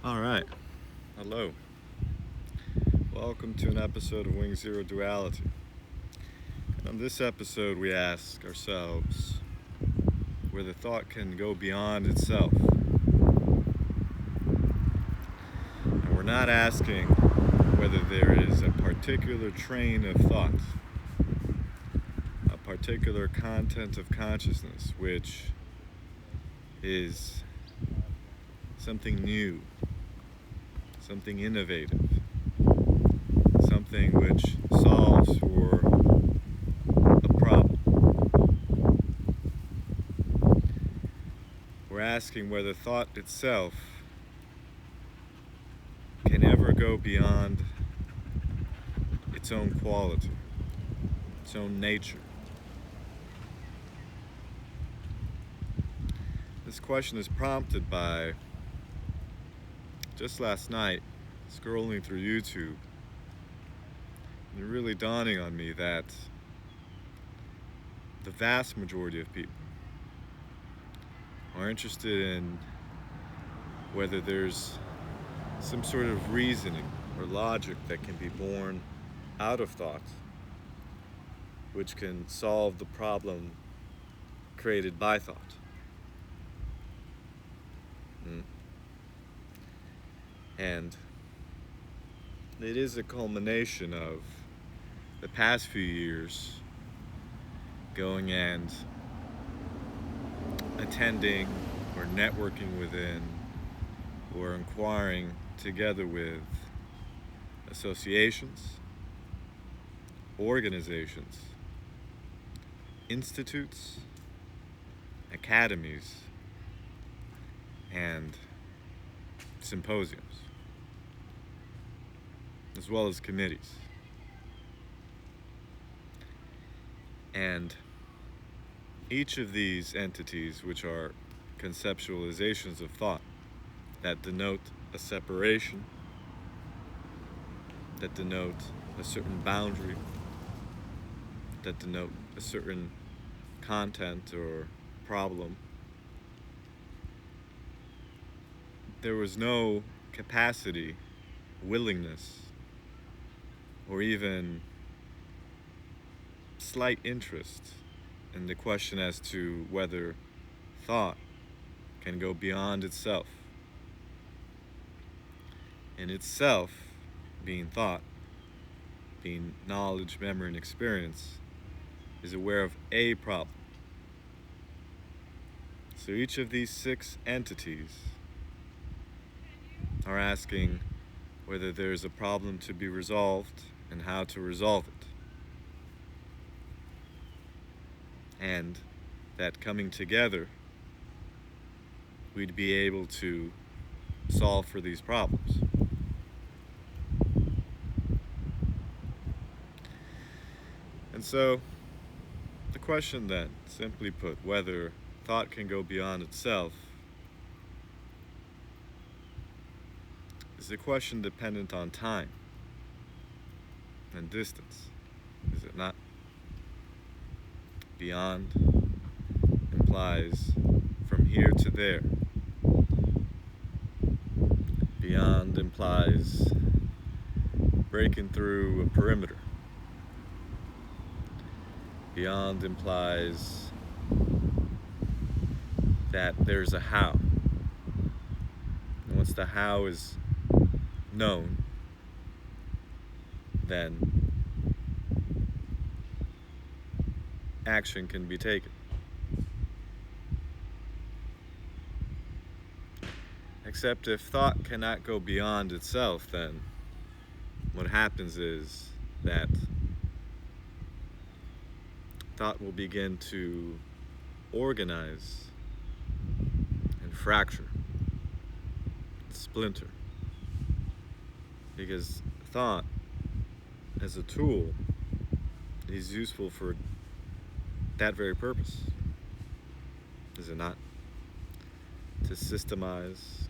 All right. Hello. Welcome to an episode of Wing Zero Duality. And on this episode, we ask ourselves whether thought can go beyond itself. And we're not asking whether there is a particular train of thought, a particular content of consciousness, which is something new, something innovative, something which solves for a problem. We're asking whether thought itself can ever go beyond its own quality, its own nature. This question is prompted by just last night scrolling through YouTube and really dawning on me that the vast majority of people are interested in whether there's some sort of reasoning or logic that can be born out of thought, which can solve the problem created by thought. And it is a culmination of the past few years going and attending or networking within or inquiring together with associations, organizations, institutes, academies, and symposiums, as well as committees. And each of these entities, which are conceptualizations of thought that denote a separation, that denote a certain boundary, that denote a certain content or problem, there was no capacity, willingness, or even slight interest in the question as to whether thought can go beyond itself. And itself, being thought, being knowledge, memory, and experience, is aware of a problem. So each of these 6 entities are asking whether there's a problem to be resolved and how to resolve it. And that coming together, we'd be able to solve for these problems. And so, the question then, simply put, whether thought can go beyond itself, is a question dependent on time and distance, is it not? Beyond implies from here to there. Beyond implies breaking through a perimeter. Beyond implies that there's a how. And once the how is known, then action can be taken. Except if thought cannot go beyond itself, then what happens is that thought will begin to organize and fracture, splinter. Because thought, as a tool, is useful for that very purpose, is it not? To systemize,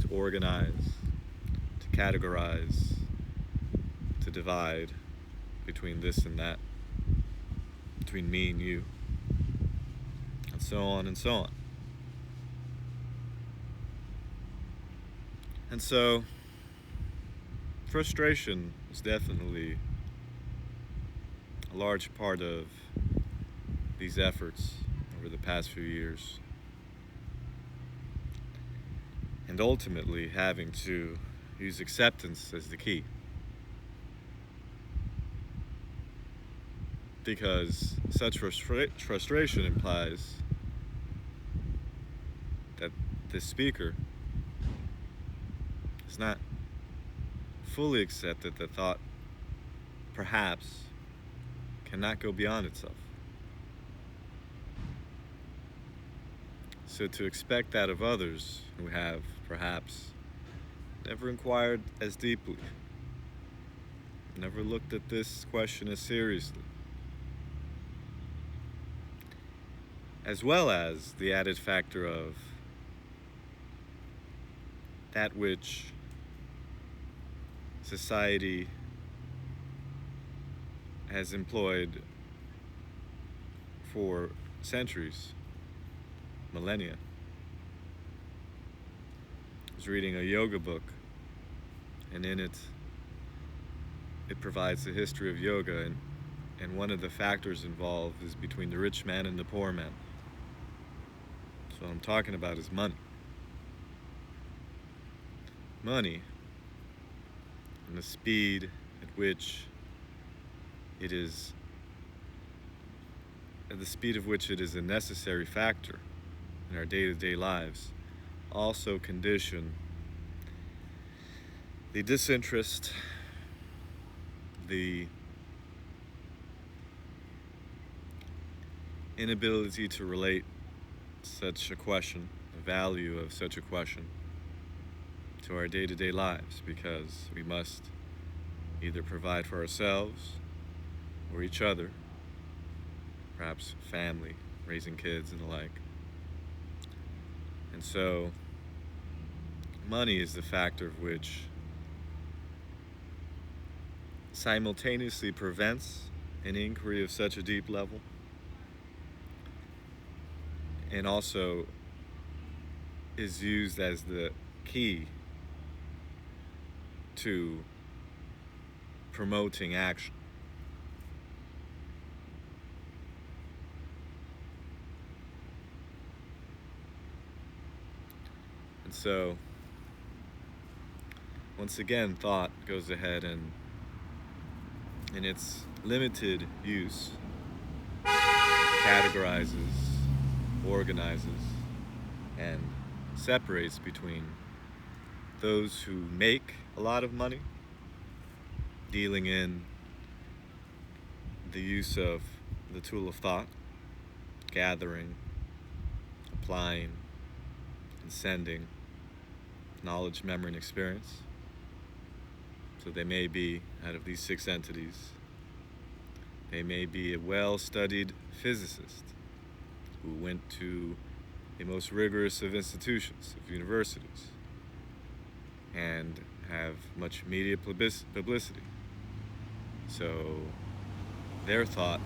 to organize, to categorize, to divide between this and that, between me and you, and so on and so on. And so, frustration is definitely a large part of these efforts over the past few years. And ultimately, having to use acceptance as the key. Because such frustration implies that the speaker has not fully accepted that thought perhaps cannot go beyond itself. So to expect that of others who have perhaps never inquired as deeply, never looked at this question as seriously, as well as the added factor of that which society has employed for centuries, millennia. I was reading a yoga book, and in it provides the history of yoga, and one of the factors involved is between the rich man and the poor man. So what I'm talking about is money. Money and the speed at which it is a necessary factor in our day-to-day lives also condition the disinterest, the inability to relate such a question, the value of such a question, to our day-to-day lives, because we must either provide for ourselves or each other, perhaps family, raising kids and the like. And so money is the factor which simultaneously prevents an inquiry of such a deep level and also is used as the key to promoting action. And so, once again, thought goes ahead and in its limited use categorizes, organizes, and separates between those who make a lot of money, dealing in the use of the tool of thought, gathering, applying, and sending knowledge, memory, and experience. So they may be, out of these 6 entities, they may be a well-studied physicist who went to the most rigorous of institutions, of universities, and have much media publicity. So their thought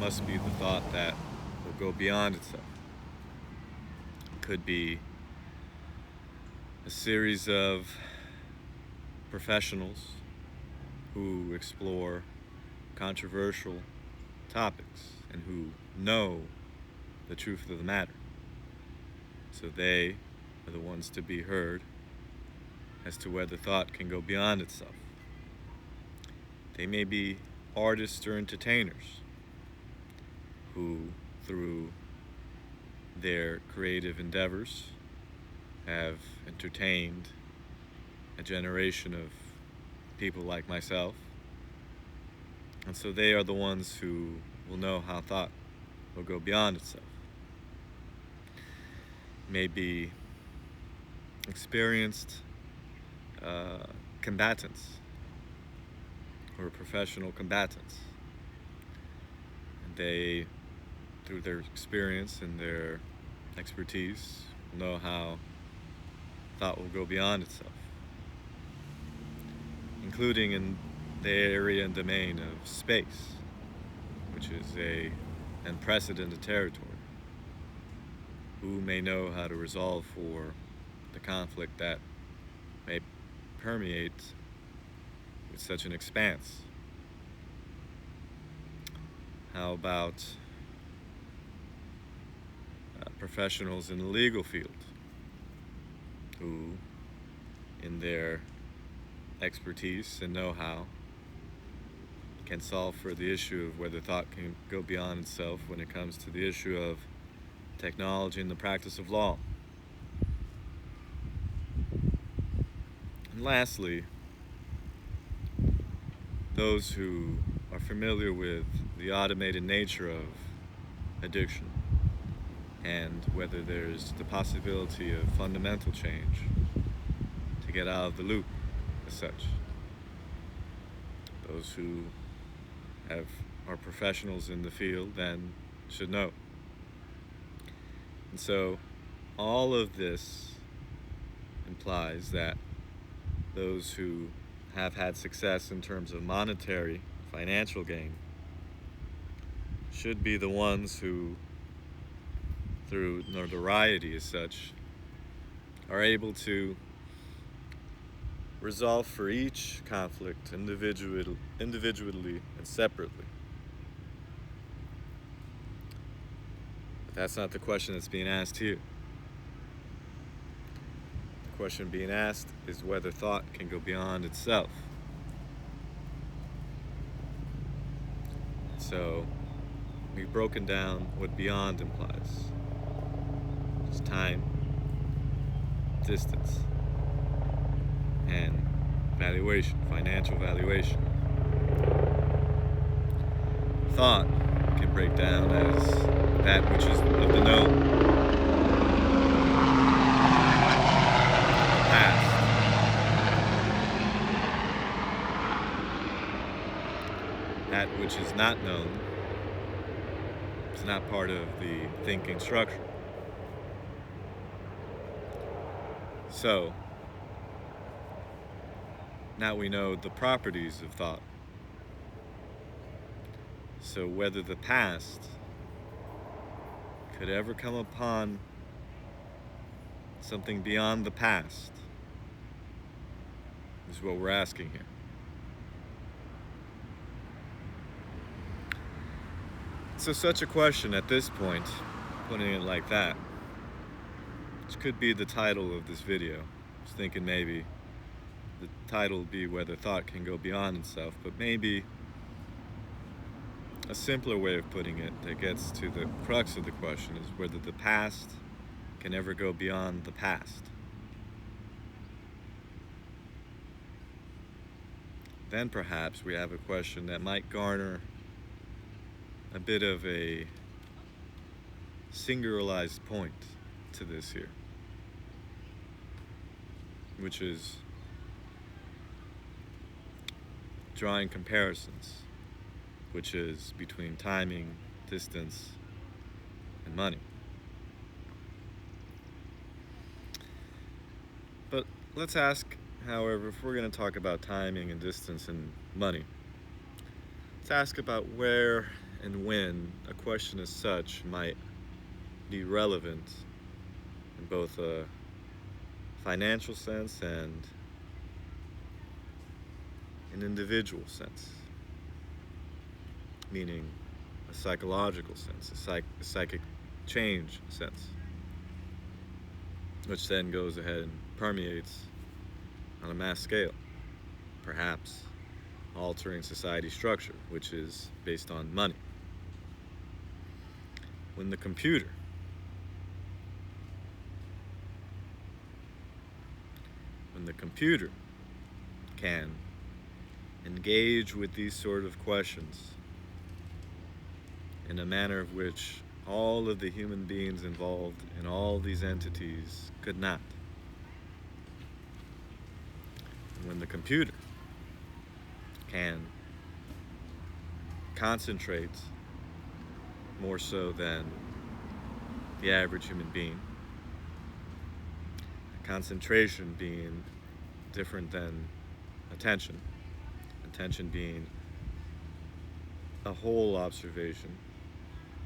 must be the thought that will go beyond itself. It could be a series of professionals who explore controversial topics and who know the truth of the matter. So they are the ones to be heard as to whether thought can go beyond itself. They may be artists or entertainers who, through their creative endeavors, have entertained a generation of people like myself. And so they are the ones who will know how thought will go beyond itself. Maybe experienced combatants or professional combatants. And they, through their experience and their expertise, will know how thought will go beyond itself, including in the area and domain of space, which is a unprecedented territory. Who may know how to resolve for the conflict that may permeate with such an expanse? How about professionals in the legal field who, in their expertise and know-how, can solve for the issue of whether thought can go beyond itself when it comes to the issue of technology and the practice of law? And lastly, those who are familiar with the automated nature of addiction and whether there's the possibility of fundamental change to get out of the loop as such. Those who are professionals in the field then should know. And so all of this implies that those who have had success in terms of monetary, financial gain should be the ones who, through notoriety as such, are able to resolve for each conflict individually and separately. But that's not the question that's being asked here. The question being asked is whether thought can go beyond itself. So, we've broken down what beyond implies. It's time, distance, and valuation, financial valuation. Thought can break down as that which is of the known, the past. That which is not known is not part of the thinking structure. So, now we know the properties of thought. So whether the past could ever come upon something beyond the past is what we're asking here. So such a question at this point, putting it like that, which could be the title of this video. I was thinking maybe the title would be whether thought can go beyond itself, but maybe a simpler way of putting it that gets to the crux of the question is whether the past can ever go beyond the past. Then perhaps we have a question that might garner a bit of a singularized point to this here, which is drawing comparisons, which is between timing, distance, and money. But let's ask, however, if we're going to talk about timing and distance and money, let's ask about where and when a question as such might be relevant in both a financial sense and an individual sense, meaning a psychological sense, a psychic change sense, which then goes ahead and permeates on a mass scale, perhaps altering society structure, which is based on money. When the computer can engage with these sort of questions in a manner of which all of the human beings involved in all these entities could not. And when the computer can concentrate more so than the average human being, concentration being different than attention being a whole observation,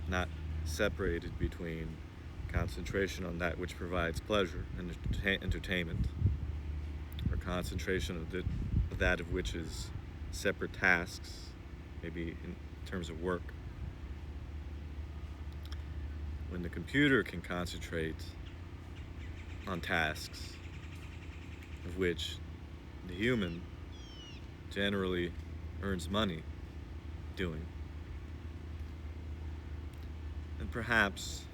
not separated between concentration on that which provides pleasure and entertainment, or concentration of that of which is separate tasks, maybe in terms of work. When the computer can concentrate on tasks of which the human generally earns money doing, and perhaps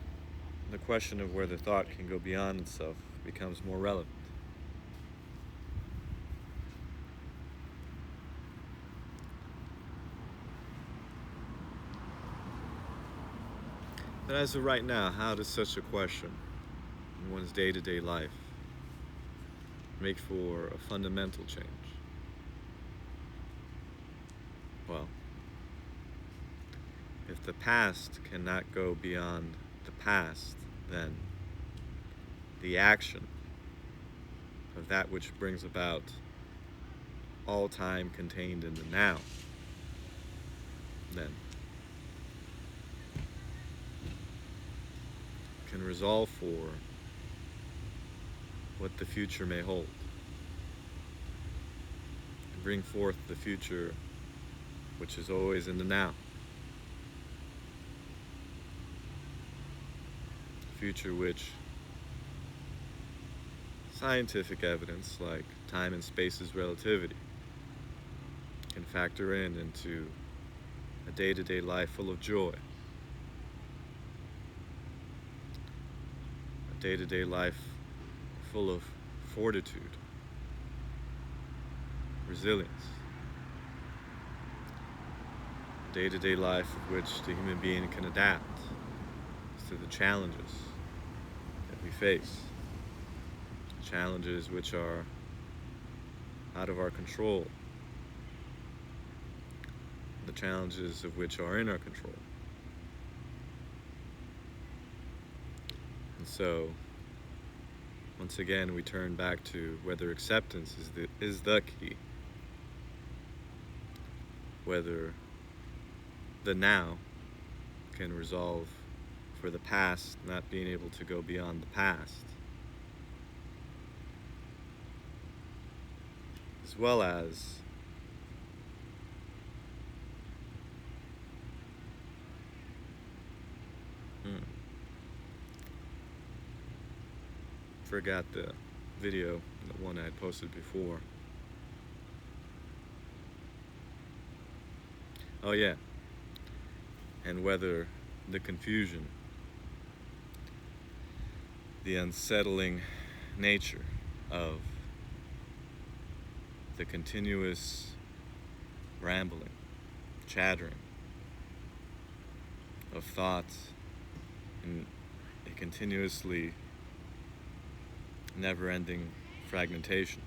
the question of whether thought can go beyond itself becomes more relevant. But as of right now, how does such a question in one's day-to-day life make for a fundamental change? Well, if the past cannot go beyond the past, then the action of that which brings about all time contained in the now, then can resolve for what the future may hold, and bring forth the future which is always in the now. A future which scientific evidence like time and space's relativity can factor into a day-to-day life full of joy, a day-to-day life full of fortitude, resilience, a day-to-day life of which the human being can adapt to the challenges that we face, challenges which are out of our control, the challenges of which are in our control. And so, once again, we turn back to whether acceptance is the key, whether the now can resolve for the past not being able to go beyond the past, as well as forgot the video, the one I had posted before. Oh yeah, and whether the confusion, the unsettling nature of the continuous rambling, chattering of thoughts and a continuously never-ending fragmentation,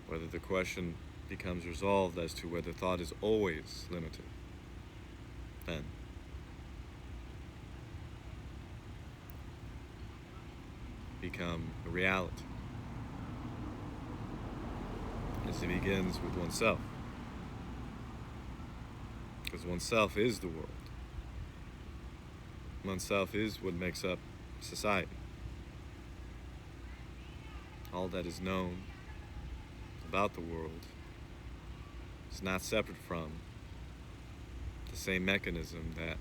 whether the question becomes resolved as to whether thought is always limited, then become a reality, as it begins with oneself, because oneself is the world. Oneself is what makes up society. All that is known about the world is not separate from the same mechanism that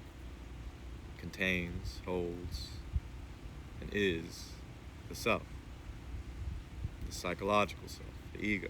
contains, holds, and is the self, the psychological self, the ego.